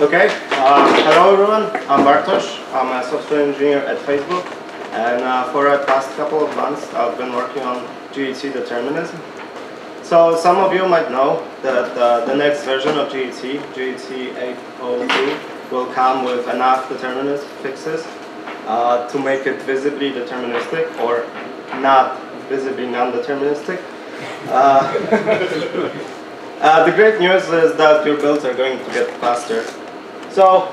Okay, hello everyone, I'm Bartosz. I'm a software engineer at Facebook, and for the past couple of months I've been working on GHC Determinism. So some of you might know that the next version of GHC, GHC 8.02, will come with enough determinist fixes to make it visibly deterministic or not visibly non-deterministic. The great news is that your builds are going to get faster. So,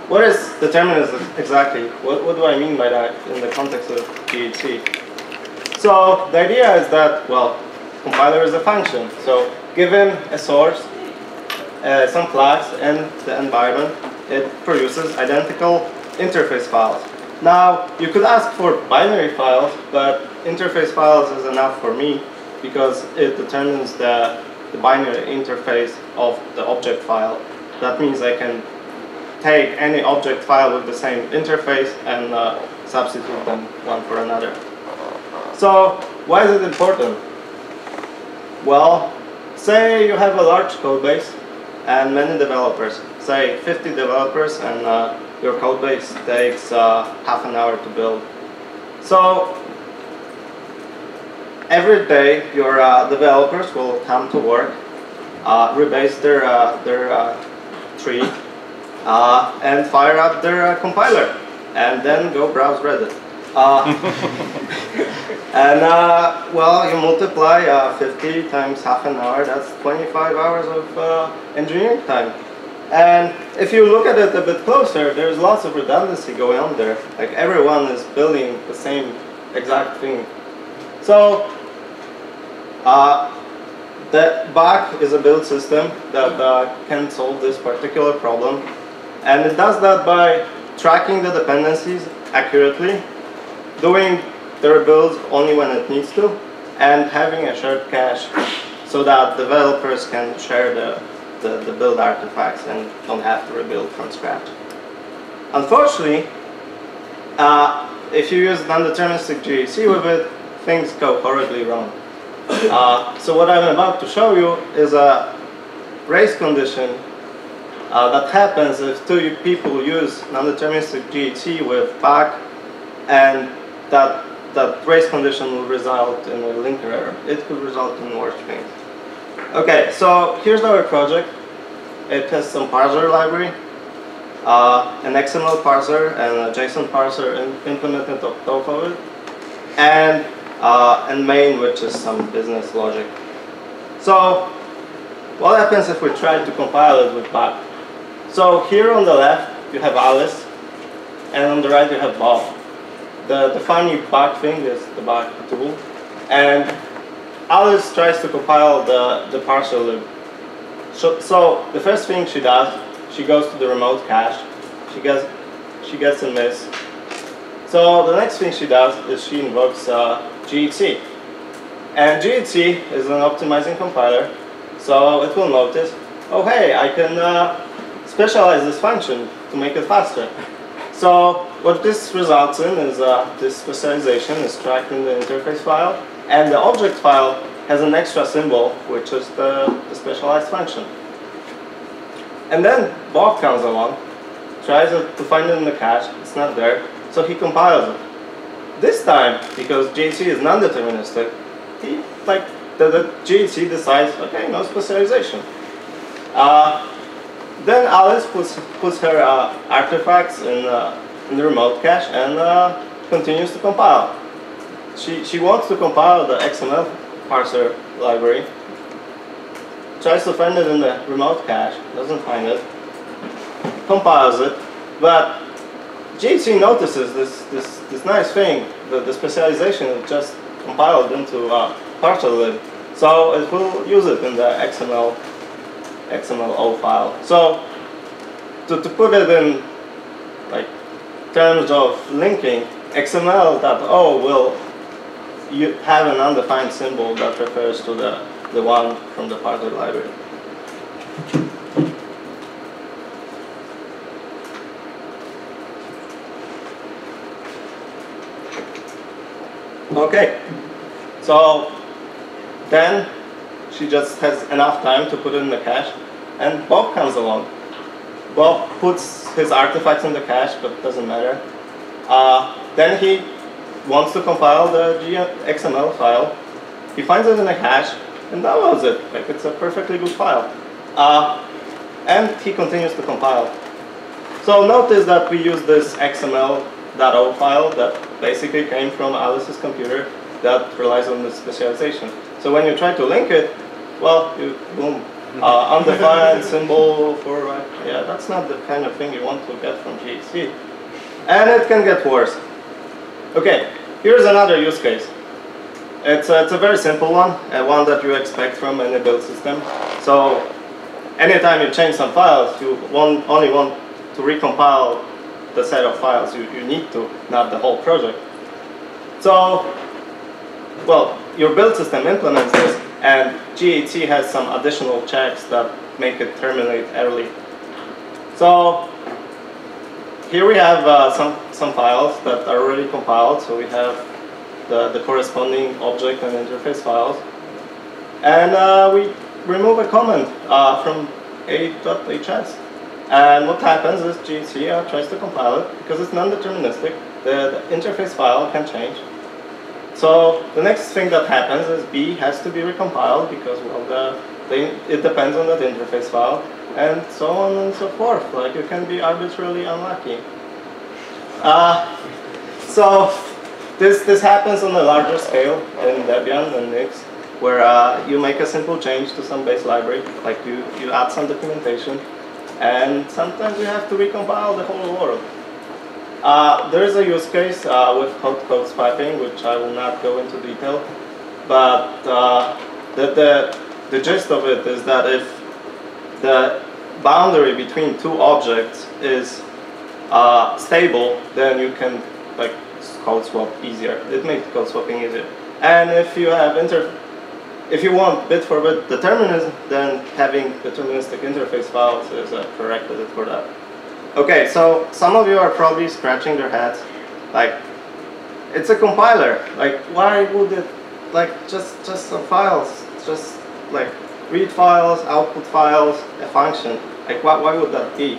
what is determinism exactly? What do I mean by that in the context of GHC? So, the idea is that, well, compiler is a function. So, given a source, some flags, and the environment, it produces identical interface files. Now, you could ask for binary files, but interface files is enough for me because it determines the binary interface of the object file. That means I can take any object file with the same interface and substitute them one for another. So why is it important? Well, say you have a large code base and many developers, say 50 developers, and your code base takes half an hour to build. So every day your developers will come to work, rebase their tree, and fire up their compiler, and then go browse Reddit. And well, you multiply 50 times half an hour, that's 25 hours of engineering time. And if you look at it a bit closer, there's lots of redundancy going on there. Like everyone is building the same exact thing. So the bug is a build system that can solve this particular problem. And it does that by tracking the dependencies accurately, doing their builds only when it needs to, and having a shared cache so that developers can share the build artifacts and don't have to rebuild from scratch. Unfortunately, if you use non-deterministic GHC with it, things go horribly wrong. So what I'm about to show you is a race condition that happens if two people use non-deterministic GHC with bug, and that race condition will result in a linker error. It could result in worse things. Okay, so here's our project. It has some parser library, an XML parser and a JSON parser implemented on top of it, and main, which is some business logic. So what happens if we try to compile it with bug? So here on the left you have Alice, and on the right you have Bob. The funny bug thing is the bug tool, and Alice tries to compile the parser lib. So the first thing she does, she goes to the remote cache. She gets a miss. So the next thing she does is she invokes GHC. And GHC is an optimizing compiler, so it will notice, oh hey, I can specialize this function to make it faster. So what this results in is this specialization is tracked in the interface file, and the object file has an extra symbol, which is the specialized function. And then Bob comes along, tries to find it in the cache, it's not there, so he compiles it. This time, because GHC is non-deterministic, the GHC decides, okay, no specialization. Then Alice puts her artifacts in the remote cache and continues to compile. She wants to compile the XML parser library, tries to find it in the remote cache, doesn't find it, compiles it, but GHC notices this nice thing, the specialization is just compiled into parser lib, so it will use it in the XML file. So to put it in like terms of linking, XML.o will have an undefined symbol that refers to the one from the parser library. Okay, so then she just has enough time to put it in the cache, and Bob comes along. well, puts his artifacts in the cache, but it doesn't matter. Then he wants to compile the XML file. He finds it in the cache and downloads it. Like, it's a perfectly good file. And he continues to compile. So notice that we use this XML.o file that basically came from Alice's computer that relies on the specialization. So when you try to link it, well, you boom, undefined symbol for, yeah, that's not the kind of thing you want to get from GHC. And it can get worse. Okay, here's another use case. It's a very simple one, and one that you expect from any build system. So anytime you change some files, you only want to recompile the set of files you need to, not the whole project. So, well, your build system implements this, and GHC has some additional checks that make it terminate early. So here we have some files that are already compiled. So we have the corresponding object and interface files. And we remove a comment from a.hs. And what happens is GHC tries to compile it because it's non-deterministic. The interface file can change. So the next thing that happens is B has to be recompiled because, well, it depends on that interface file, and so on and so forth. Like, you can be arbitrarily unlucky. So this happens on a larger scale in Debian and Nix, where you make a simple change to some base library, like you add some documentation, and sometimes you have to recompile the whole world. There is a use case with hot code swiping, which I will not go into detail, but the gist of it is that if the boundary between two objects is stable, then you can like code swap easier. It makes code swapping easier. And if you have if you want bit-for-bit determinism, then having deterministic interface files is a prerequisite for that. Okay, so some of you are probably scratching their heads, like, it's a compiler. Like, why would it, like, just some files, just like read files, output files, a function? Like, why would that be?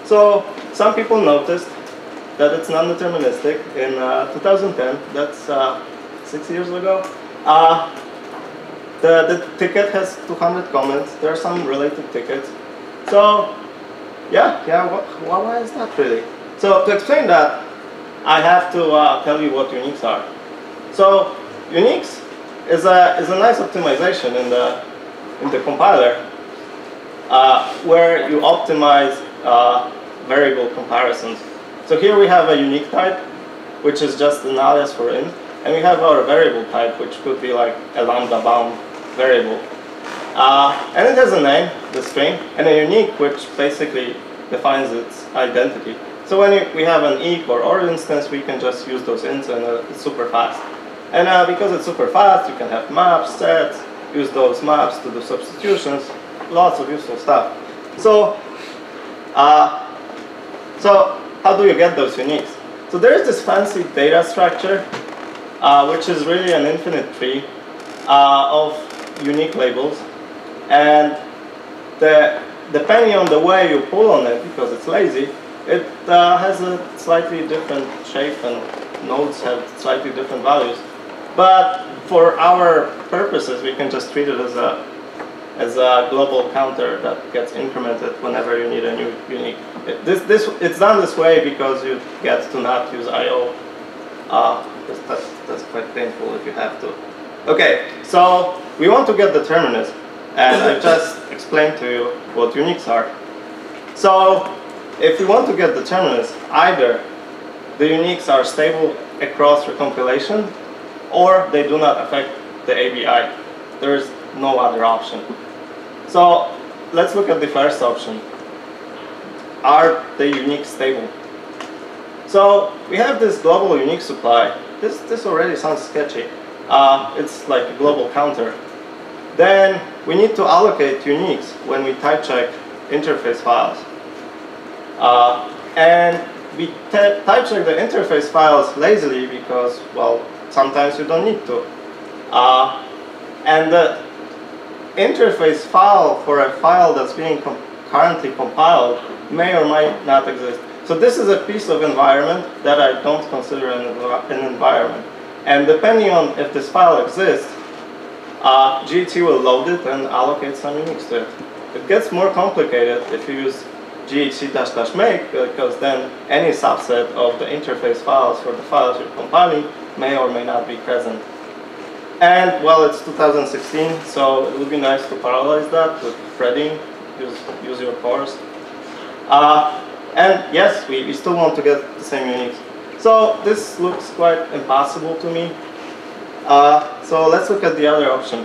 So some people noticed that it's non-deterministic in 2010. That's 6 years ago. The ticket has 200 comments. There are some related tickets. So yeah. Why is that really? So to explain that, I have to tell you what uniques are. So uniques is a nice optimization in the compiler where you optimize variable comparisons. So here we have a unique type, which is just an alias for int, and we have our variable type, which could be like a lambda bound variable. And it has a name, the string, and a unique, which basically defines its identity. So when we have an eq or OR instance, we can just use those ints, and it's super fast. And because it's super fast, you can have maps, sets, use those maps to do substitutions, lots of useful stuff. So, how do you get those uniques? So there is this fancy data structure, which is really an infinite tree of unique labels. And depending on the way you pull on it, because it's lazy, it has a slightly different shape, and nodes have slightly different values. But for our purposes, we can just treat it as a global counter that gets incremented whenever you need a new unique. It's done this way because you get to not use I/O. That's quite painful if you have to. Okay, so we want to get determinism, and I've just explained to you what uniques are. So if we want to get determinism, either the uniques are stable across recompilation, or they do not affect the ABI. There is no other option. So let's look at the first option. Are the uniques stable? So we have this global unique supply. This already sounds sketchy. It's like a global counter. Then we need to allocate uniques when we type check interface files. And we type check the interface files lazily because, well, sometimes you don't need to. And the interface file for a file that's being currently compiled may or might not exist. So this is a piece of environment that I don't consider an environment. And depending on if this file exists, GHC will load it and allocate some Unix to it. It gets more complicated if you use GHC-make, because then any subset of the interface files for the files you're compiling may or may not be present. And, well, it's 2016, so it would be nice to parallelize that with threading, use your cores. And yes, we still want to get the same Unix. So this looks quite impossible to me. So let's look at the other option.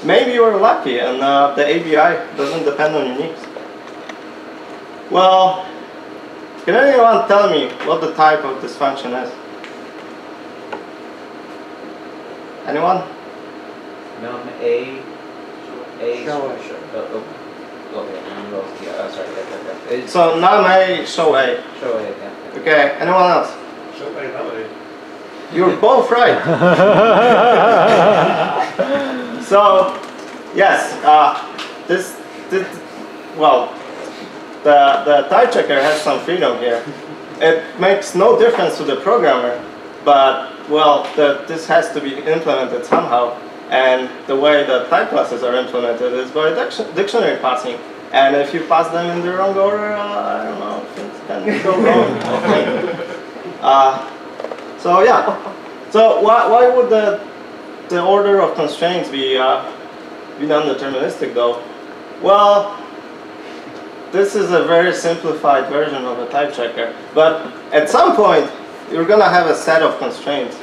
Maybe you're lucky and the ABI doesn't depend on Unix. Well, can anyone tell me what the type of this function is? Anyone? Num-A. Sorry. So num-A, show A. Show A, yeah. Okay, anyone else? Show A, num-A. You're both right. So, yes, well, the type checker has some freedom here. It makes no difference to the programmer, but, well, this has to be implemented somehow. And the way that type classes are implemented is by dictionary passing. And if you pass them in the wrong order, I don't know, things can go wrong. So yeah. So why would the order of constraints be non-deterministic though? Well, this is a very simplified version of a type checker. But at some point, you're going to have a set of constraints.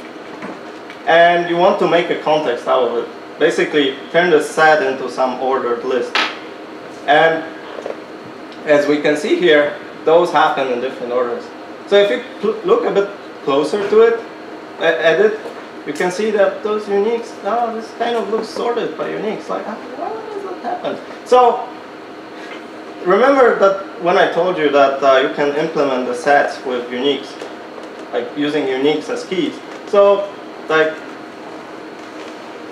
And you want to make a context out of it. Basically, turn the set into some ordered list. And as we can see here, those happen in different orders. So if you look a bit closer to it, at it, you can see that those uniques, this kind of looks sorted by uniques. Like, why does that happen? So remember that when I told you that you can implement the sets with uniques, like using uniques as keys. So like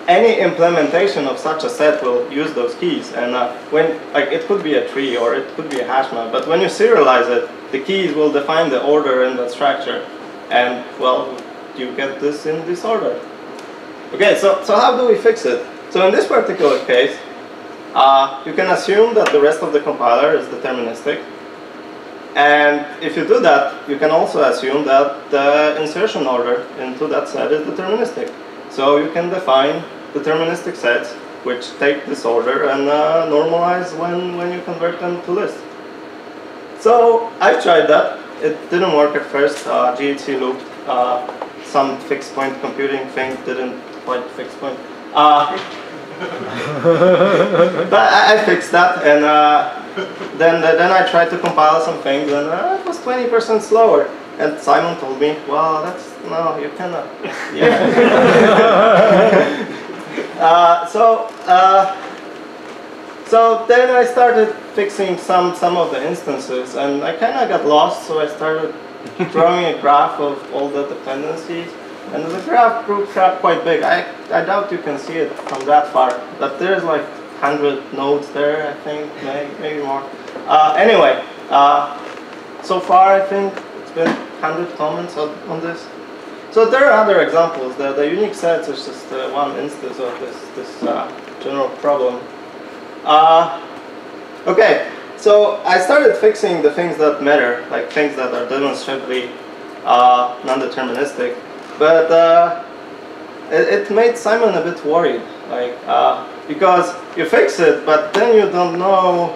any implementation of such a set will use those keys, and when it could be a tree or it could be a hash map, but when you serialize it, the keys will define the order in that structure, and well, you get this in this order. Okay, so how do we fix it? So in this particular case, you can assume that the rest of the compiler is deterministic, and if you do that, you can also assume that the insertion order into that set is deterministic. So you can define deterministic sets which take this order and normalize when you convert them to lists. So I tried that. It didn't work at first. GHC looped. Some fixed point computing thing didn't quite fix point. But I fixed that, and then I tried to compile some things, and it was 20% slower. And Simon told me, well, no, you cannot. Yeah. So then I started fixing some of the instances, and I kind of got lost, so I started drawing a graph of all the dependencies. And the graph grew quite big. I doubt you can see it from that far, but there's like 100 nodes there, I think, maybe more. Anyway, so far I think it's been 100 comments on this. So there are other examples. The unique sets is just one instance of this general problem. Okay, so I started fixing the things that matter, like things that are demonstrably non-deterministic. But it made Simon a bit worried, like because you fix it, but then you don't know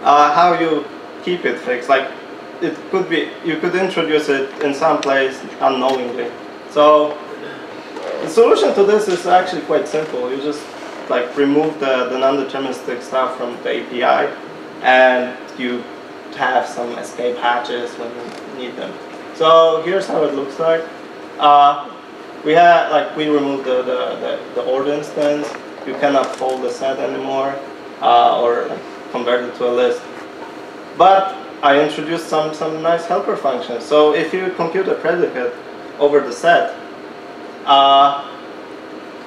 how you keep it fixed. Like it could be you could introduce it in some place unknowingly. So the solution to this is actually quite simple. You just like remove the non-deterministic stuff from the API, and you have some escape hatches when you need them. So here's how it looks like. We removed the order instance. You cannot fold the set anymore or convert it to a list. But I introduced some nice helper functions. So if you compute a predicate over the set,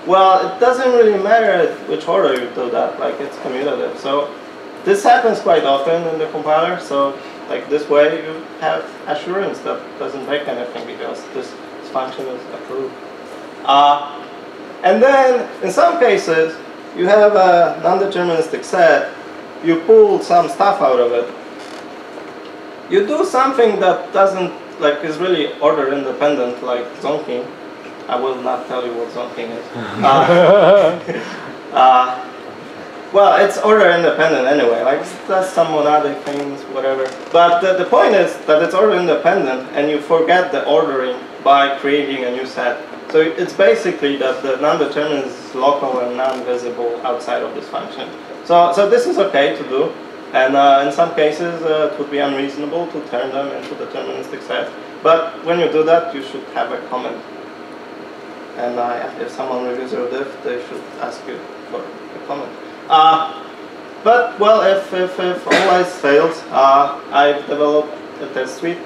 Well, it doesn't really matter which order you do that, like it's commutative. So this happens quite often in the compiler, so like this way you have assurance that doesn't break anything because this function is approved. And then in some cases you have a non-deterministic set, you pull some stuff out of it. You do something that doesn't, like, is really order independent, like zonking. I will not tell you what zonking is. Well, it's order independent anyway, like that's some monadic things, whatever. But the point is that it's order independent and you forget the ordering by creating a new set. So it's basically that the non-determinist is local and non-visible outside of this function. So this is okay to do. And in some cases, it would be unreasonable to turn them into deterministic sets. But when you do that, you should have a comment. And if someone reviews your diff, they should ask you for a comment. But, well, if all else fails, I've developed a test suite.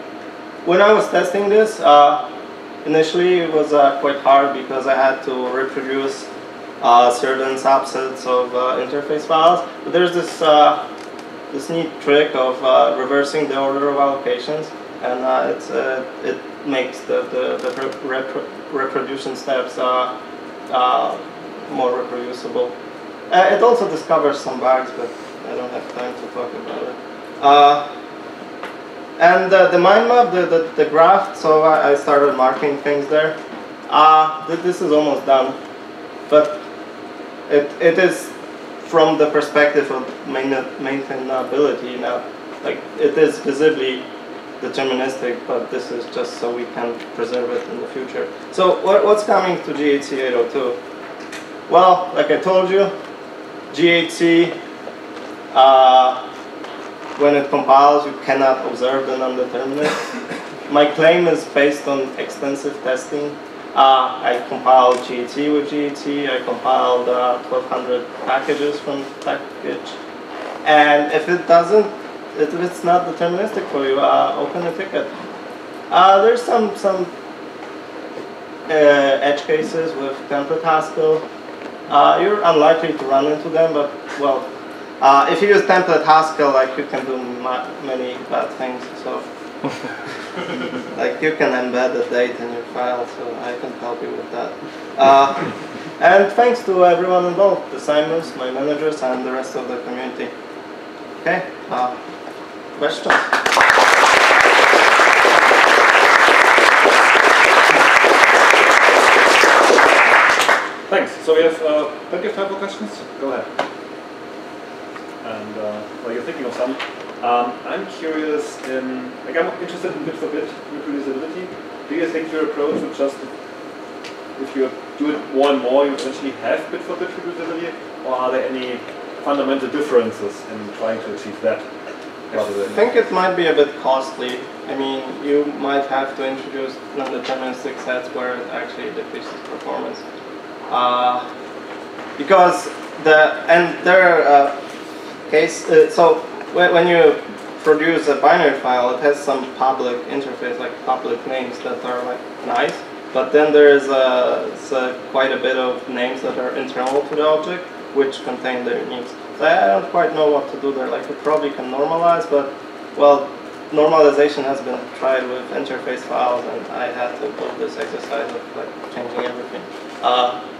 When I was testing this, initially it was quite hard because I had to reproduce certain subsets of interface files. But there's this neat trick of reversing the order of allocations, and it makes the reproduction steps more reproducible. It also discovers some bugs, but I don't have time to talk about it. And the mind map, the graph, so I started marking things there. This is almost done, but it is from the perspective of maintainability now. Like, it is visibly deterministic, but this is just so we can preserve it in the future. So what's coming to GHC 802? Well, like I told you, GHC, when it compiles, you cannot observe the non-determinist. My claim is based on extensive testing. I compiled GHC with GHC. I compiled 1,200 packages from package. And if it doesn't, if it's not deterministic for you, open a ticket. There's some edge cases with template Haskell. You're unlikely to run into them, but well, if you use template Haskell, like, you can do many bad things. So, like, you can embed a date in your file, so I can help you with that. And thanks to everyone involved, the Simons, my managers, and the rest of the community. Okay, questions? Thanks. So we have plenty of time for questions. Go ahead. And while you're thinking of some, I'm curious in, like, I'm interested in bit-for-bit reproducibility. Do you think your approach would just, if you do it more and more, you eventually have bit-for-bit reproducibility, or are there any fundamental differences in trying to achieve that? I think it might be a bit costly. I mean, you might have to introduce non-deterministic sets where it actually decreases performance. Because so when you produce a binary file, it has some public interface, like public names that are like nice, but then there is quite a bit of names that are internal to the object, which contain their uniques. So I don't quite know what to do there. Like, we probably can normalize, but, well, normalization has been tried with interface files, and I had to do this exercise of, like, changing everything.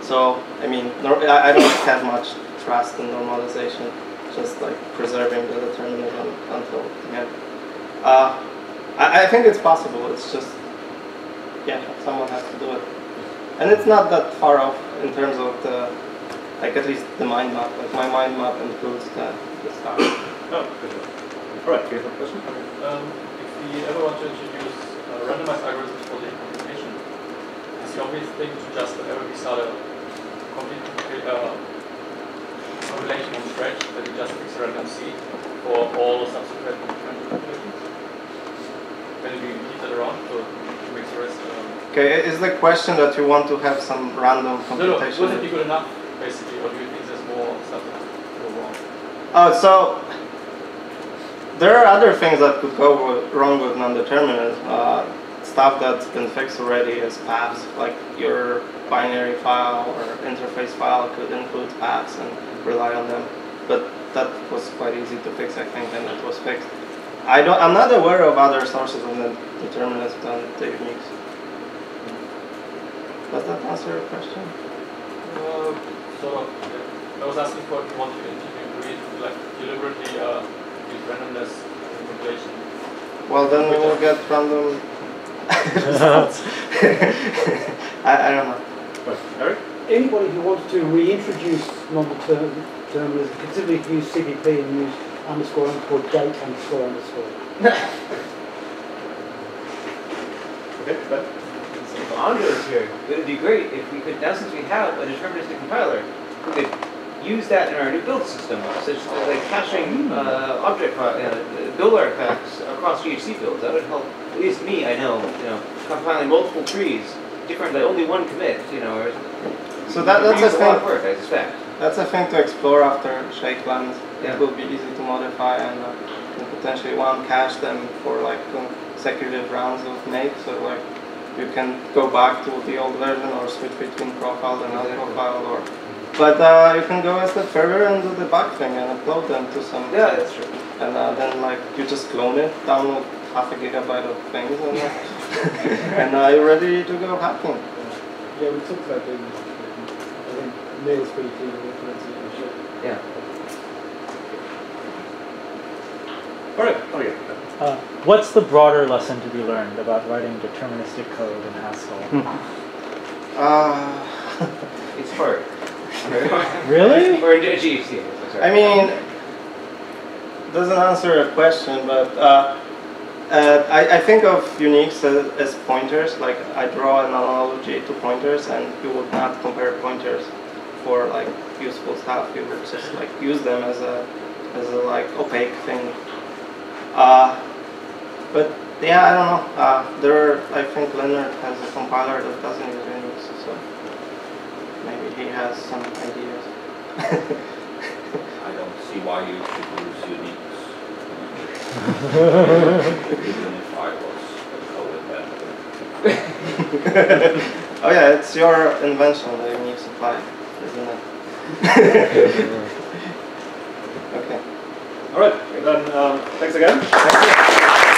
So, I mean, I don't have much trust in normalization, just like preserving the determinism until the end. I think it's possible, it's just, yeah, someone has to do it. And it's not that far off in terms of the, like, at least the mind map. Like, my mind map includes the stuff. Oh, good. All right, here's a question. If we ever want to introduce randomized algorithms for the computation, is the obvious thing to just ever start a complete compilation from scratch, that you just fix a random seed for all subsequent computations? Can you keep that around to make the rest? Okay, is the question that you want to have some random computation? No, would it be good enough, basically, or do you think there's more stuff that could go wrong? So there are other things that could go wrong with non-determinism. stuff that's been fixed already as paths, like your binary file or interface file could include paths and rely on them. But that was quite easy to fix, I think, and it was fixed. I'm not aware of other sources of the determinism than the Unix. Does that answer your question? So I was asking for if you want to integrate, like deliberately use randomness in compilation. Well, then we will get random results. I don't know. But Eric? Anybody who wants to reintroduce non-determinism can simply use CPP and use underscore underscore date underscore underscore. Okay, Ben? If Andre was here, it would be great if we could, now since we have a deterministic compiler, we could use that in our new build system, such as like caching object build artifacts across GHC builds. That would help, at least me, I know, compiling multiple trees, different, like only one commit, or so that's a lot of thing. work, I suspect. That's a thing to explore after shake plans. Yeah. It will be easy to modify and potentially cache them for like consecutive rounds of make. So like you can go back to the old version or switch between profile and unprofiled, or but you can go a step further and do the bug thing and upload them to some. Yeah, that's true. And then like you just clone it, download 0.5 gigabyte of things, and and you're ready to go hacking. Yeah, we talked about doing this. I think Neil's pretty keen on implementing it in short. Yeah. All right. Oh, yeah. What's the broader lesson to be learned about writing deterministic code in Haskell? It's hard. Really? Or in GHC. I mean, doesn't answer a question, but I think of Unix as pointers. Like I draw an analogy to pointers, and you would not compare pointers for like useful stuff. You would just like use them as a like opaque thing. But yeah, I don't know. I think Leonard has a compiler that doesn't use Unix, so maybe he has some ideas. I don't see why you should use Unix. Even if I was a co-inventor. Oh yeah, it's your invention, the Unix supply, isn't it? Okay. All right. Then thanks again. Thank you.